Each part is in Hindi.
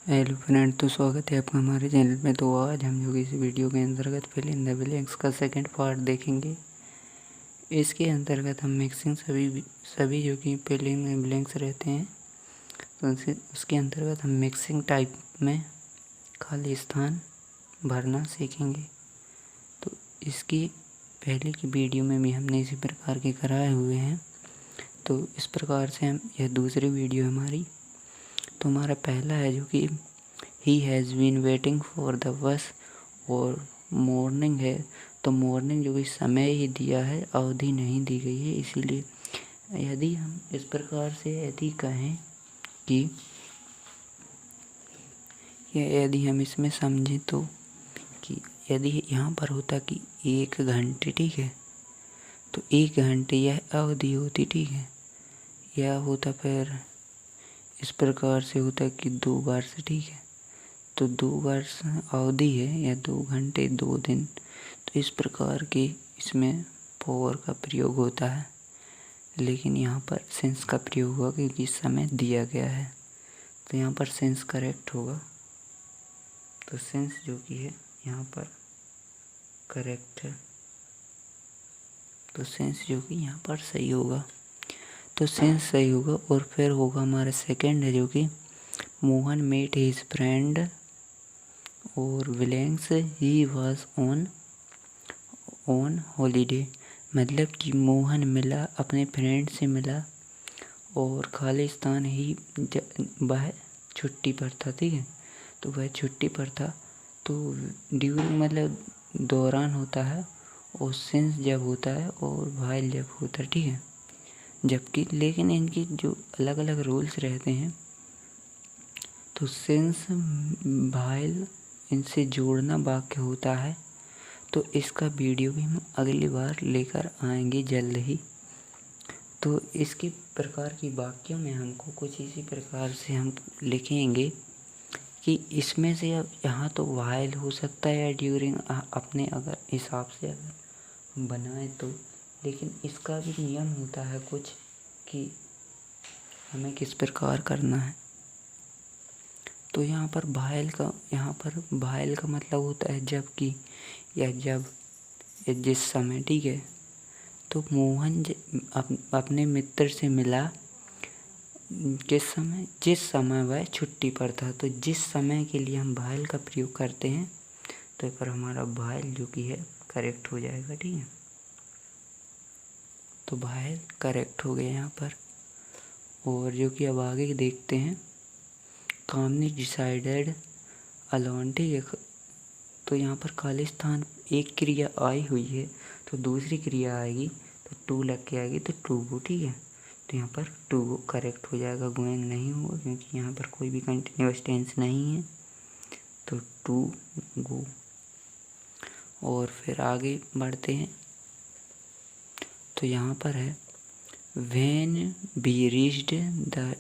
हेलो फ्रेंड, तो स्वागत है आपका हमारे चैनल में। तो आज हम जो कि इस वीडियो के अंतर्गत फिल इन द ब्लैंक्स का सेकंड पार्ट देखेंगे। इसके अंतर्गत हम मिक्सिंग सभी जो कि फिल इन ब्लैंक्स रहते हैं, तो उसके अंतर्गत हम मिक्सिंग टाइप में खाली स्थान भरना सीखेंगे। तो इसकी पहले की वीडियो में भी हमने इसी प्रकार के कराए हुए हैं। तो इस प्रकार से हम यह दूसरी वीडियो हमारी। तो हमारा पहला है जो कि he has been waiting for the bus, और मॉर्निंग है। तो मॉर्निंग जो कि समय ही दिया है, अवधि नहीं दी गई है। इसीलिए यदि हम इस प्रकार से यदि कहें कि यदि हम इसमें समझें तो कि यदि यहाँ पर होता कि 1 घंटे, ठीक है, तो 1 घंटे यह अवधि होती, ठीक है। यह होता फिर इस प्रकार से होता कि 2 बार से, ठीक है। तो 2 वर्ष अवधि है, या 2 घंटे 2 दिन। तो इस प्रकार के इसमें फॉर का प्रयोग होता है, लेकिन यहाँ पर सिंस का प्रयोग हुआ क्योंकि समय दिया गया है। तो यहाँ पर सिंस करेक्ट होगा। तो सिंस जो कि है यहाँ पर करेक्ट है, तो सिंस जो कि यहाँ पर सही होगा। तो सिंस सही होगा। और फिर होगा हमारा सेकंड है जो कि मोहन मेट हिज फ्रेंड और blanks he was on holiday. मतलब कि मोहन मिला, अपने फ्रेंड से मिला, और खालिस्तान ही वह छुट्टी पर था, ठीक है। तो वह छुट्टी पर था। तो ड्यूरिंग मतलब दौरान होता है, और सिंस जब होता है, और वाइल जब होता है, ठीक है। जबकि लेकिन इनकी जो अलग अलग रूल्स रहते हैं। तो सिंस वाइल इनसे जोड़ना वाक्य होता है। तो इसका वीडियो भी हम अगली बार लेकर आएंगे जल्द ही। तो इसके प्रकार की वाक्यों में हमको कुछ इसी प्रकार से हम लिखेंगे कि इसमें से अब यहाँ तो वाइल हो सकता है या ड्यूरिंग, अपने अगर हिसाब से अगर बनाए तो। लेकिन इसका भी नियम होता है कुछ कि हमें किस प्रकार करना है। तो यहाँ पर भाइल का मतलब होता है जब कि, या जब, या जिस समय, ठीक है। तो मोहन अपने मित्र से मिला किस समय, जिस समय वह छुट्टी पर था। तो जिस समय के लिए हम भाइल का प्रयोग करते हैं, तो पर हमारा भाइल जो कि है करेक्ट हो जाएगा, ठीक है। तो भाइल करेक्ट हो गया यहाँ पर। और जो कि अब आगे देखते हैं, कामनी डिसाइडेड अलोन, ठीक है। तो यहाँ पर खालिस्तान एक क्रिया आई हुई है, तो दूसरी क्रिया आएगी तो टू लग के आएगी, तो टू गो, ठीक है। तो यहाँ पर टू गो करेक्ट हो जाएगा, गोइंग नहीं होगा क्योंकि यहाँ पर कोई भी कंटिन्यूअस टेंस नहीं है। तो टू गो। और फिर आगे बढ़ते हैं। तो यहाँ पर है when we reached the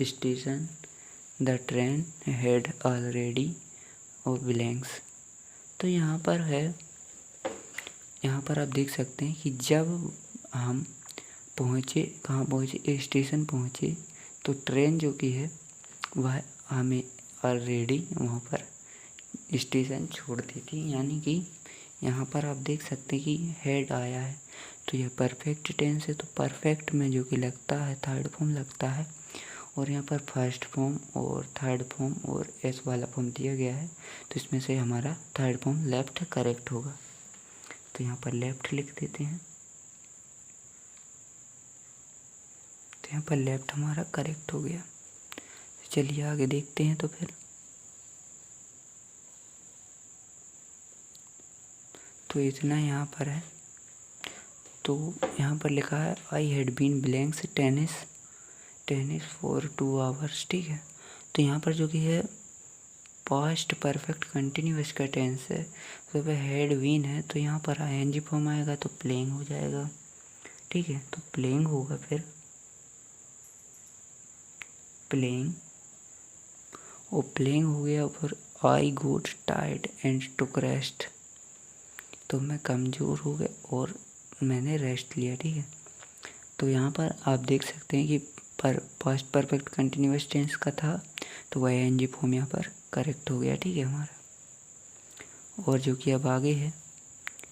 station the train had already और ब्लैंक्स। तो यहाँ पर है, यहाँ पर आप देख सकते हैं कि जब हम पहुँचे, कहाँ पहुँचे, स्टेशन पहुँचे, तो ट्रेन जो कि है वह हमें ऑलरेडी वहाँ पर स्टेशन छोड़ दी थी। यानी कि यहाँ पर आप देख सकते हैं कि हेड आया है, तो यह परफेक्ट टेंस है। तो परफेक्ट में जो कि लगता है थर्ड फॉर्म लगता है, और यहाँ पर फर्स्ट फॉर्म और थर्ड फॉर्म और एस वाला फॉर्म दिया गया है। तो इसमें से हमारा थर्ड फॉर्म लेफ्ट करेक्ट होगा। तो यहाँ पर लेफ्ट लिख देते हैं। तो यहाँ पर लेफ्ट हमारा करेक्ट हो गया। तो चलिए आगे देखते हैं। तो फिर तो इतना यहाँ पर है। तो यहाँ पर लिखा है I had been blanks tennis for 2 hours, ठीक है। तो यहाँ पर जो कि है पास्ट परफेक्ट कंटिन्यूअस का टेंस है, तो वह हैड बीन है। तो यहाँ पर आईएनजी फॉर्म आएगा तो प्लेइंग हो जाएगा, ठीक है। तो प्लेइंग होगा, फिर प्लेइंग, और प्लेइंग हो गया। फिर आई गोट टायर्ड एंड टुक रेस्ट। तो मैं कमज़ोर हो गया और मैंने रेस्ट लिया, ठीक है। तो यहाँ पर आप देख सकते हैं कि पास्ट परफेक्ट कंटिन्यूअस टेंस का था, तो वह एन जी फॉर्म यहाँ पर करेक्ट हो गया, ठीक है हमारा। और जो कि अब आगे है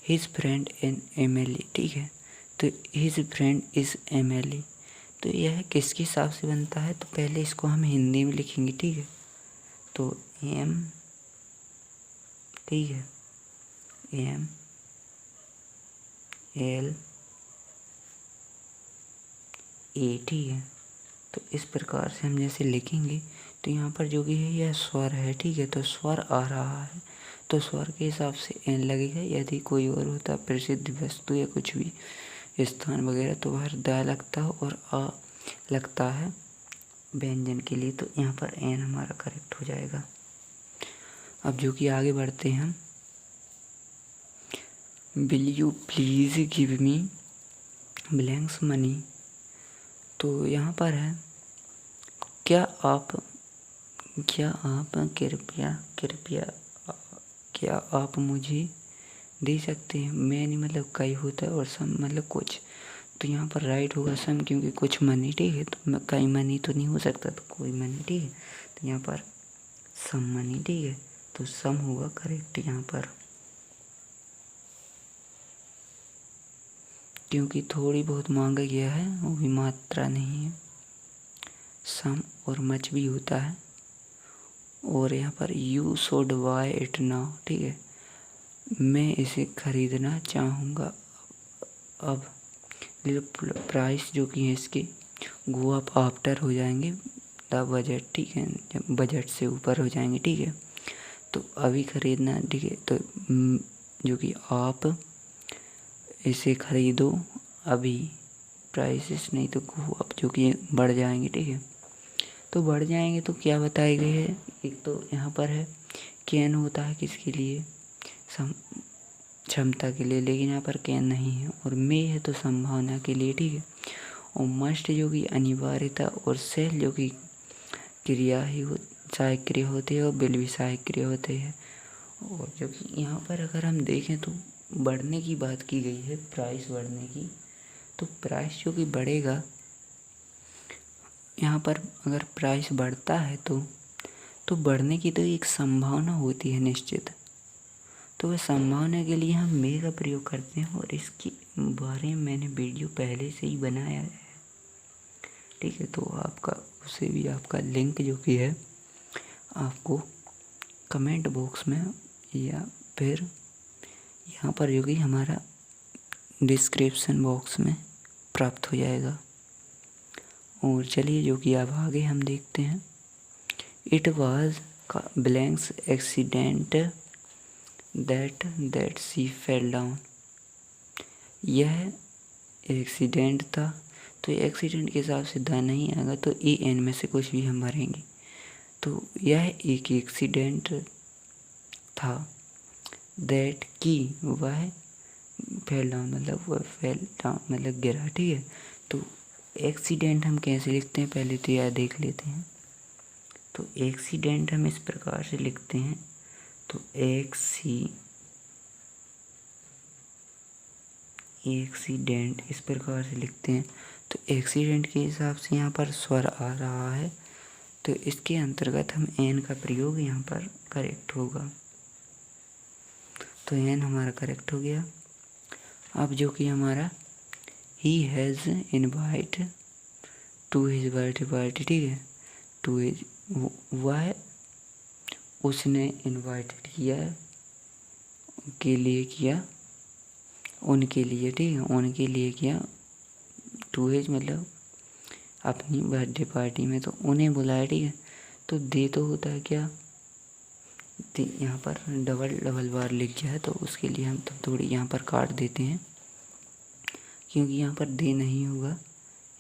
हिज फ्रेंड एन MLA, ठीक है। तो हिज फ्रेंड इज MLA, तो यह किसके हिसाब से बनता है, तो पहले इसको हम हिंदी में लिखेंगे, ठीक है। तो M, ठीक है, MLA, ठीक है। तो इस प्रकार से हम जैसे लिखेंगे तो यहाँ पर जो कि है यह स्वर है, ठीक है। तो स्वर आ रहा है तो स्वर के हिसाब से एन लगेगा। यदि कोई और होता प्रसिद्ध वस्तु या कुछ भी स्थान वगैरह तो वह द लगता है और आ लगता है व्यंजन के लिए, तो यहाँ पर एन हमारा करेक्ट हो जाएगा। अब जो कि आगे बढ़ते हैं हम, will you please give me blanks money. तो यहाँ पर है क्या आप क्या आप मुझे दे सकते हैं। मैनी मतलब कई होता है और सम मतलब कुछ, तो यहाँ पर राइट होगा सम, क्योंकि कुछ मनी, ठीक है। तो कई मनी तो नहीं हो सकता, तो कोई मनी, ठीक है। तो यहाँ पर सम मनी, ठीक है। तो सम होगा करेक्ट यहाँ पर, क्योंकि थोड़ी बहुत मांगा गया है, वो भी मात्रा नहीं है। सम और मच भी होता है। और यहाँ पर you should buy it now, ठीक है, मैं इसे खरीदना चाहूँगा अब। प्राइस जो कि है इसके गो अप आफ्टर हो जाएंगे द बजट, ठीक है, जब बजट से ऊपर हो जाएंगे, ठीक है। तो अभी खरीदना, ठीक है। तो जो कि आप इसे खरीदो अभी, प्राइसेस नहीं तो गो अप जो कि बढ़ जाएंगे, ठीक है। तो बढ़ जाएंगे तो क्या बताए गए है, एक तो यहाँ पर है कैन होता है किसके लिए, क्षमता के लिए, लेकिन यहाँ पर कैन नहीं है। और मे है तो संभावना के लिए, ठीक है। और मस्ट जो कि अनिवार्यता, और सेल जो कि क्रिया ही सहायक क्रिया होती है, और बिल भी सहायक क्रिया होते हैं। और जो कि यहाँ पर अगर हम देखें तो बढ़ने की बात की गई है, प्राइस बढ़ने की, तो प्राइस जो कि बढ़ेगा यहाँ पर, अगर प्राइस बढ़ता है तो बढ़ने की तो एक संभावना होती है निश्चित। तो वह संभावना के लिए हम मे का प्रयोग करते हैं, और इसके बारे में मैंने वीडियो पहले से ही बनाया है, ठीक है। तो आपका उसे भी आपका लिंक जो कि है आपको कमेंट बॉक्स में या फिर यहाँ पर जो कि हमारा डिस्क्रिप्शन बॉक्स में प्राप्त हो जाएगा। और चलिए जो कि अब आगे हम देखते हैं, इट वाज का blanks accident that she fell down. यह एक्सीडेंट था, तो एक्सीडेंट के हिसाब से द नहीं आएगा, तो ए एन में से कुछ भी हम भरेंगे। तो यह एक एक्सीडेंट था, दैट की वह फेल डाउन मतलब वह फेल डाउन मतलब गिरा, ठीक है। तो एक्सीडेंट हम कैसे लिखते हैं पहले तो यह देख लेते हैं। तो एक्सीडेंट हम इस प्रकार से लिखते हैं, तो एक्सीडेंट इस प्रकार से लिखते हैं। तो एक्सीडेंट के हिसाब से यहाँ पर स्वर आ रहा है, तो इसके अंतर्गत हम एन का प्रयोग यहाँ पर करेक्ट होगा। तो एन हमारा करेक्ट हो गया। अब जो कि हमारा he has invite to his birthday party, ठीक है, टू हिज, वह उसने इनवाइटेड किया, के लिए किया, उनके लिए, ठीक है, उनके लिए किया, टू हिज मतलब अपनी बर्थडे पार्टी में, तो उन्हें बुलाया, ठीक है। तो दे तो होता है क्या, यहाँ पर डबल बार लिख गया है, तो उसके लिए हम तो थोड़ी यहाँ पर काट देते हैं, क्योंकि यहाँ पर दे नहीं होगा,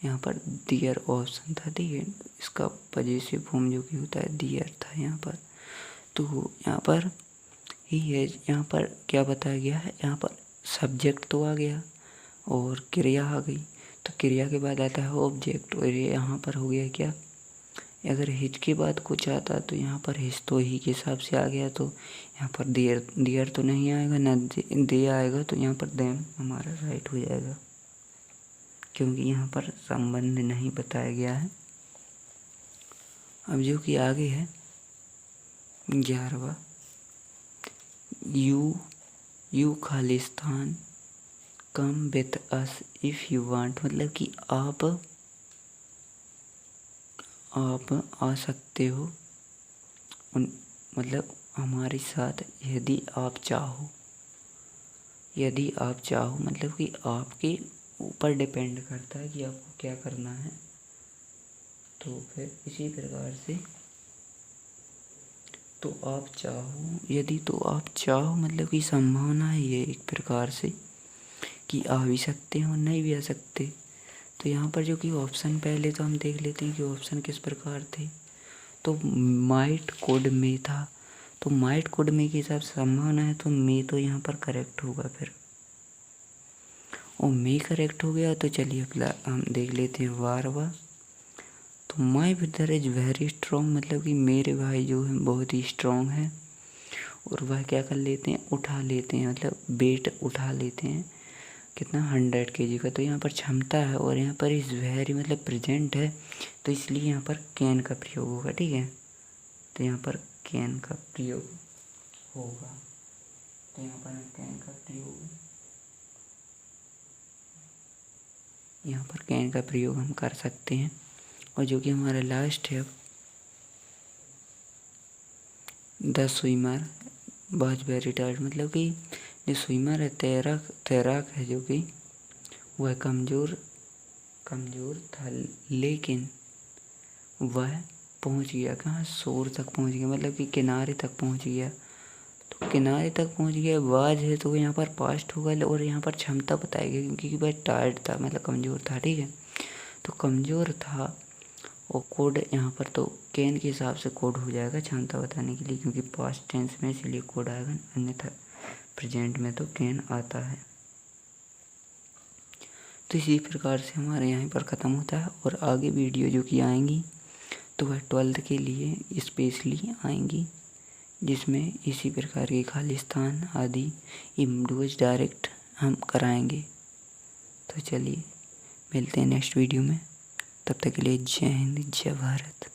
यहाँ पर दियर ऑप्शन था, ठीक है। इसका पजेसिव फॉर्म जो कि होता है दियर था यहाँ पर। तो यहाँ पर ही है, यहाँ पर क्या बताया गया है, यहाँ पर सब्जेक्ट तो आ गया और क्रिया आ गई, तो क्रिया के बाद आता है ऑब्जेक्ट, और ये यहाँ पर हो गया क्या, अगर हिज के बाद कुछ आता तो यहाँ पर हिज तो ही के हिसाब से आ गया, तो यहाँ पर दियर तो नहीं आएगा ना दे आएगा, तो यहाँ पर देम हमारा राइट हो जाएगा, क्योंकि यहाँ पर संबंध नहीं बताया गया है। अब जो कि आगे है 11वां, you Khalistan come with us if you want, मतलब कि आप आ सकते हो मतलब हमारे साथ यदि आप चाहो। यदि आप चाहो मतलब कि आपके ऊपर डिपेंड करता है कि आपको क्या करना है। तो फिर इसी प्रकार से तो आप चाहो, यदि तो आप चाहो मतलब कि संभावना है ये एक प्रकार से कि आ भी सकते हैं और नहीं भी आ सकते। तो यहाँ पर जो कि ऑप्शन पहले तो हम देख लेते हैं कि ऑप्शन किस प्रकार थे। तो माइट कोड में था, तो माइट कोड में के हिसाब से संभावना है, तो मे तो यहाँ पर करेक्ट होगा फिर, और मे करेक्ट हो गया। तो चलिए अगला हम देख लेते हैं 12वां। तो my brother is very strong, मतलब कि मेरे भाई जो हैं बहुत ही स्ट्रॉन्ग हैं। और वह क्या कर लेते हैं, उठा लेते हैं, मतलब वेट उठा लेते हैं कितना 100 kg का। तो यहाँ पर क्षमता है और यहाँ पर इज़ वेरी मतलब प्रेजेंट है, तो इसलिए यहाँ पर कैन का प्रयोग होगा। ठीक है, तो यहाँ पर कैन का प्रयोग होगा। तो यहाँ पर कैन का प्रयोग, यहाँ पर कैन का प्रयोग हम कर सकते हैं। और जो कि हमारा लास्ट है the swimmer was very tired, मतलब कि जो स्विमर है तैराक है जो कि वह कमज़ोर था, लेकिन वह पहुंच गया कहाँ, शोर तक पहुंच गया, मतलब कि किनारे तक पहुंच गया। तो किनारे तक पहुंच गया, वाज है तो यहाँ पर पास्ट होगा, और यहाँ पर क्षमता बताएगी क्योंकि वह टायर्ड था, मतलब कमज़ोर था। ठीक है, तो कमज़ोर था, और कोड यहाँ पर तो कैन के हिसाब से कोड हो जाएगा क्षमता बताने के लिए, क्योंकि पास्ट टेंस में इसलिए कोड आएगा, अन्यथा प्रेजेंट में तो कैन आता है। तो इसी प्रकार से हमारे यहाँ पर ख़त्म होता है, और आगे वीडियो जो कि आएंगी तो वह 12th के लिए स्पेशली आएंगी, जिसमें इसी प्रकार के खालिस्तान आदि इम्डोज डायरेक्ट हम कराएंगे। तो चलिए मिलते हैं नेक्स्ट वीडियो में, तब तक के लिए जय हिंद जय भारत।